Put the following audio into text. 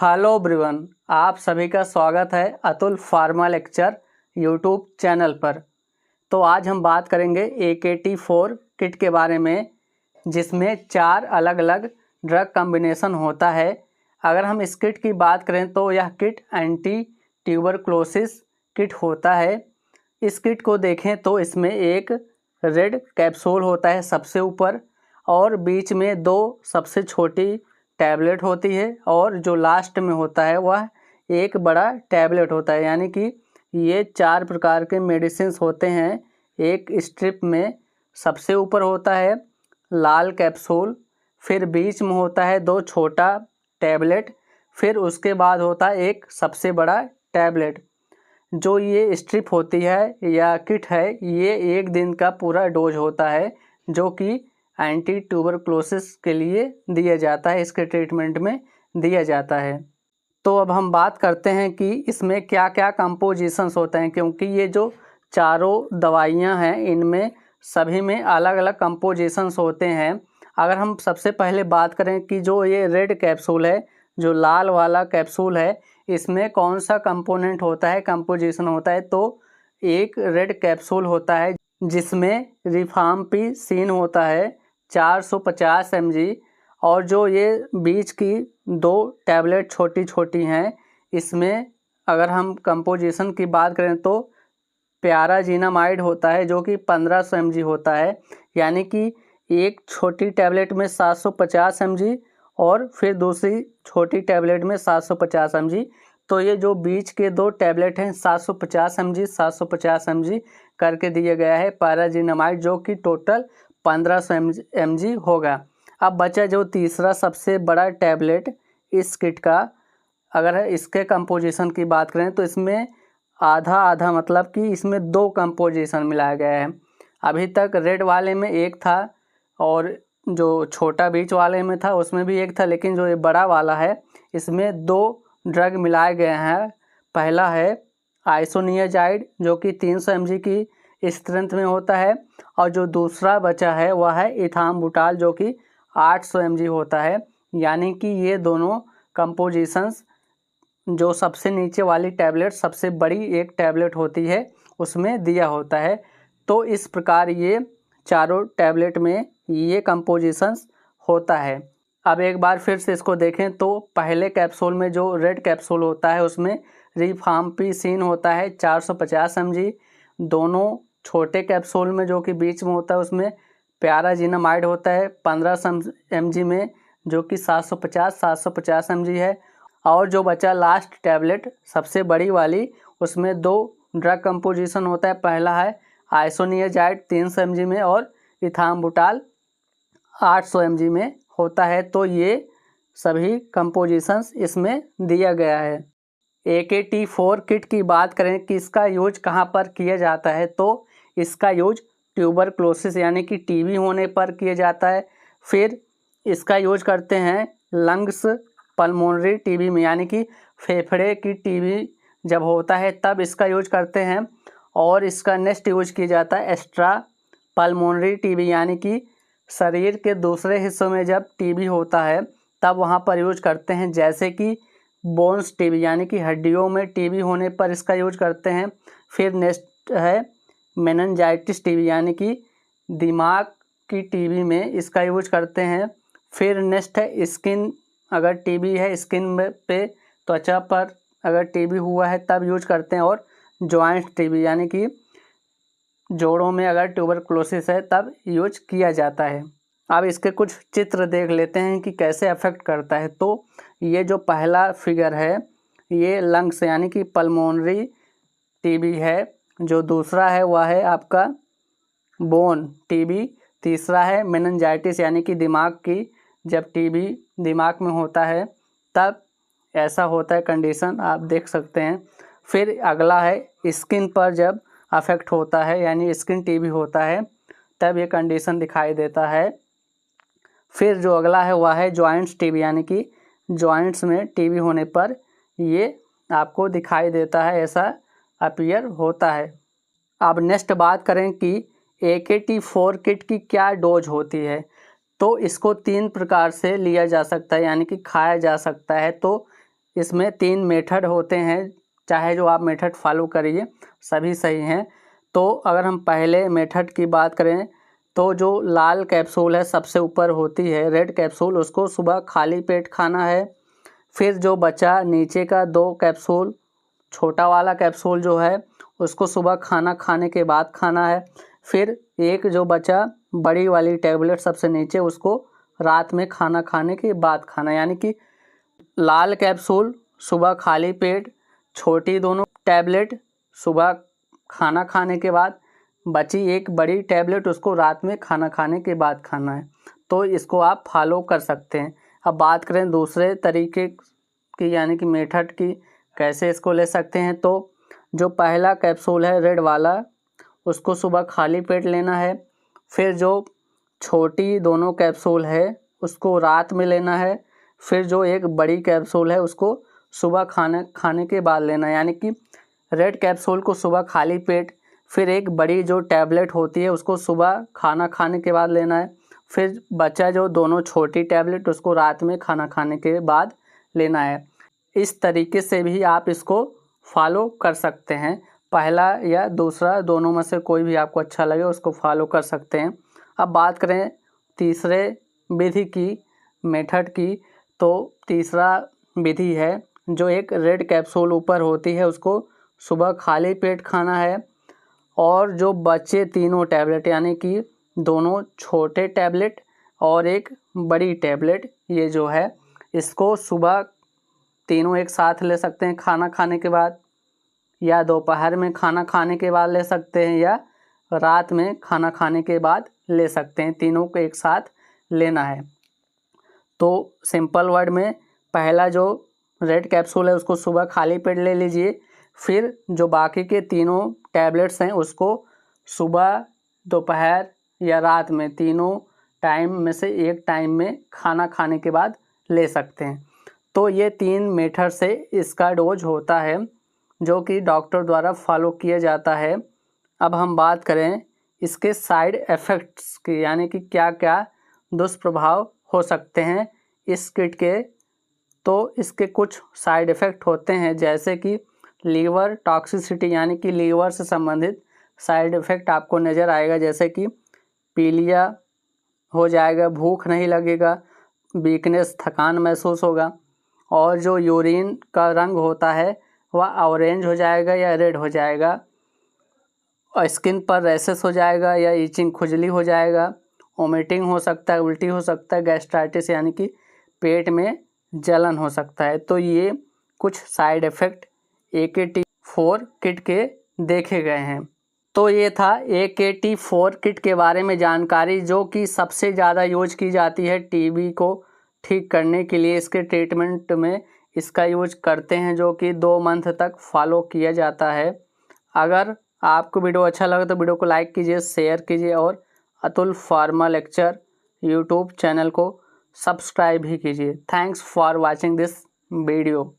Hello everyone, आप सभी का स्वागत है Atul pharma lecture YouTube channel पर। तो आज हम बात करेंगे AKT4 किट के बारे में, जिसमें 4 अलग अलग ड्रग कॉम्बिनेशन होता है। अगर हम इस किट की बात करें तो यह किट एंटी ट्यूबरक्लोसिस किट होता है। इस किट को देखें तो इसमें एक रेड कैप्सूल होता है सबसे ऊपर, और बीच में 2 सबसे छोटी टैबलेट होती है, और जो लास्ट में होता है वह एक बड़ा टैबलेट होता है। यानी कि ये 4 प्रकार के मेडिसिन्स होते हैं एक स्ट्रिप में। सबसे ऊपर होता है लाल कैप्सूल, फिर बीच में होता है 2 छोटा टैबलेट, फिर उसके बाद होता है एक सबसे बड़ा टैबलेट। जो ये स्ट्रिप होती है या किट है, ये 1 दिन का पूरा डोज होता है, जो कि एंटी ट्यूबरक्लोसिस के लिए दिया जाता है, इसके ट्रीटमेंट में दिया जाता है। तो अब हम बात करते हैं कि इसमें क्या क्या कंपोजिशंस होते हैं, क्योंकि ये जो चारों दवाइयां हैं इनमें सभी में अलग अलग कंपोजिशंस होते हैं। अगर हम सबसे पहले बात करें कि जो ये रेड कैप्सूल है, जो लाल वाला कैप्सूल है, इसमें कौन सा कंपोनेंट होता है, कंपोजिशन होता है, तो एक रेड कैप्सूल होता है जिसमें रिफाम्पिसिन होता है 450 mg, और जो ये बीच की 2 टैबलेट छोटी छोटी हैं, इसमें अगर हम कंपोजिशन की बात करें तो पैराजीनामाइड होता है जो कि 1500 mg होता है। यानी कि एक छोटी टैबलेट में 750 mg और फिर दूसरी छोटी टैबलेट में 750 mg। तो ये जो बीच के 2 टैबलेट हैं 750 mg 750 mg करके दिया गया है पैराजीनामाइड, जो कि टोटल 1500 mg होगा। अब बचा जो तीसरा सबसे बड़ा टैबलेट इस किट का, अगर इसके कंपोजिशन की बात करें तो इसमें आधा आधा, मतलब कि इसमें 2 कंपोजिशन मिलाया गया है। अभी तक रेड वाले में एक था और जो छोटा बीच वाले में था उसमें भी एक था, लेकिन जो ये बड़ा वाला है इसमें 2 ड्रग मिलाए गए हैं। पहला है आइसोनियाजाइड जो कि 300 mg की स्ट्रेंथ में होता है, और जो दूसरा बचा है वह है इथाम्बुटाल जो कि 800 mg होता है। यानी कि ये दोनों कंपोजिशंस, जो सबसे नीचे वाली टैबलेट सबसे बड़ी एक टैबलेट होती है उसमें दिया होता है। तो इस प्रकार ये चारों टैबलेट में ये कंपोजिशंस होता है। अब एक बार फिर से इसको देखें तो पहले कैप्सूल में जो रेड कैप्सूल होता है उसमें रिफाम्पिसिन होता है 450 mg। दोनों छोटे कैप्सूल में जो कि बीच में होता है उसमें पैराजीनामाइड होता है 1500 mg में, जो कि 750 mg है। और जो बचा लास्ट टैबलेट सबसे बड़ी वाली, उसमें 2 ड्रग कंपोजिशन होता है। पहला है आइसोनियाजाइड 300 mg में और इथाम्बुटाल 800 mg में होता है। तो ये सभी कंपोजिशंस इसमें दिया गया है। AKT4 किट की बात करें कि इसका यूज कहाँ पर किया जाता है, तो इसका यूज ट्यूबरक्लोसिस यानी कि टीबी होने पर किया जाता है। फिर इसका यूज करते हैं लंग्स पल्मोनरी टीबी में, यानी कि फेफड़े की टीबी जब होता है तब इसका यूज करते हैं। और इसका नेक्स्ट यूज किया जाता है एक्स्ट्रा पल्मोनरी टीबी, यानी कि शरीर के दूसरे हिस्सों में जब टीबी होता है तब वहाँ पर यूज करते हैं, जैसे कि बोन्स टीबी यानी कि हड्डियों में टीबी होने पर इसका यूज करते हैं। फिर नेक्स्ट है मेनिंजाइटिस टीबी यानी कि दिमाग की टीबी में इसका यूज करते हैं। फिर नेक्स्ट है स्किन, अगर टीबी है स्किन पे, त्वचा पर अगर टीबी हुआ है तब यूज करते हैं। और जॉइंट टीबी यानी कि जोड़ों में अगर ट्यूबरक्लोसिस है तब यूज किया जाता है। अब इसके कुछ चित्र देख लेते हैं कि कैसे अफेक्ट करता है। तो ये जो पहला फिगर है ये लंग्स यानी कि पल्मोनरी टीबी है। जो दूसरा है वह है आपका बोन टीबी। तीसरा है मेनिंजाइटिस यानी कि दिमाग की, जब टीबी दिमाग में होता है तब ऐसा होता है कंडीशन, आप देख सकते हैं। फिर अगला है स्किन पर जब अफेक्ट होता है यानी स्किन टीबी होता है तब ये कंडीशन दिखाई देता है। फिर जो अगला है वह है जॉइंट्स टीबी यानी कि जॉइंट्स में टीबी होने पर ये आपको दिखाई देता है, ऐसा अपीयर होता है। अब नेक्स्ट बात करें कि AKT4 किट की क्या डोज होती है, तो इसको 3 प्रकार से लिया जा सकता है यानी कि खाया जा सकता है। तो इसमें 3 मेथड होते हैं, चाहे जो आप मेथड फॉलो करिए सभी सही हैं। तो अगर हम पहले मेथड की बात करें तो जो लाल कैप्सूल है सबसे ऊपर होती है रेड कैप्सूल, उसको सुबह खाली पेट खाना है। फिर जो बचा नीचे का 2 कैप्सूल, छोटा वाला कैप्सूल जो है उसको सुबह खाना खाने के बाद खाना है। फिर एक जो बचा बड़ी वाली टैबलेट सबसे नीचे, उसको रात में खाना खाने के बाद खाना। यानी कि लाल कैप्सूल सुबह खाली पेट, छोटी दोनों टैबलेट सुबह खाना खाने के बाद, बची एक बड़ी टैबलेट उसको रात में खाना खाने के बाद खाना है। तो इसको आप फॉलो कर सकते हैं। अब बात करें दूसरे तरीके की यानी कि मेथड की, कैसे इसको ले सकते हैं। तो जो पहला कैप्सूल है रेड वाला, उसको सुबह खाली पेट लेना है। फिर जो छोटी दोनों कैप्सूल है उसको रात में लेना है। फिर जो एक बड़ी कैप्सूल है उसको सुबह खाने के बाद लेना है। यानी कि रेड कैप्सूल को सुबह खाली पेट, फिर एक बड़ी जो टैबलेट होती है उसको सुबह खाना खाने के बाद लेना है। फिर बचा जो दोनों छोटी टैबलेट उसको रात में खाना खाने के बाद लेना है। इस तरीके से भी आप इसको फॉलो कर सकते हैं। पहला या दूसरा दोनों में से कोई भी आपको अच्छा लगे उसको फॉलो कर सकते हैं। अब बात करें तीसरे विधि की, मेथड की, तो तीसरा विधि है जो एक रेड कैप्सूल ऊपर होती है उसको सुबह खाली पेट खाना है। और जो बचे तीनों टैबलेट यानी कि दोनों छोटे टैबलेट और एक बड़ी टैबलेट, ये जो है इसको सुबह तीनों एक साथ ले सकते हैं खाना खाने के बाद, या दोपहर में खाना खाने के बाद ले सकते हैं, या रात में खाना खाने के बाद ले सकते हैं। तीनों को एक साथ लेना है। तो सिंपल वर्ड में पहला जो रेड कैप्सूल है उसको सुबह खाली पेट ले लीजिए। फिर जो बाकी के तीनों टैबलेट्स हैं उसको सुबह, दोपहर या रात में, तीनों टाइम में से एक टाइम में खाना खाने के बाद ले सकते हैं। तो ये 3 मेथड से इसका डोज होता है जो कि डॉक्टर द्वारा फॉलो किया जाता है। अब हम बात करें इसके साइड इफ़ेक्ट्स की, यानी कि क्या क्या दुष्प्रभाव हो सकते हैं इस किट के। तो इसके कुछ साइड इफ़ेक्ट होते हैं, जैसे कि लीवर टॉक्सिसिटी, यानी कि लीवर से संबंधित साइड इफ़ेक्ट आपको नज़र आएगा, जैसे कि पीलिया हो जाएगा, भूख नहीं लगेगा, वीकनेस, थकान महसूस होगा, और जो यूरिन का रंग होता है वह ऑरेंज हो जाएगा या रेड हो जाएगा, और स्किन पर रैशेस हो जाएगा या इचिंग, खुजली हो जाएगा, वोमिटिंग हो सकता है, उल्टी हो सकता है, गैस्ट्राइटिस यानी कि पेट में जलन हो सकता है। तो ये कुछ साइड इफ़ेक्ट AKT4 किट के देखे गए हैं। तो ये था AKT4 किट के बारे में जानकारी, जो कि सबसे ज़्यादा यूज की जाती है टीबी को ठीक करने के लिए। इसके ट्रीटमेंट में इसका यूज करते हैं, जो कि 2 मंथ तक फॉलो किया जाता है। अगर आपको वीडियो अच्छा लगा तो वीडियो को लाइक कीजिए, शेयर कीजिए, और Atul pharma lecture YouTube channel को सब्सक्राइब भी कीजिए। Thanks for watching this video.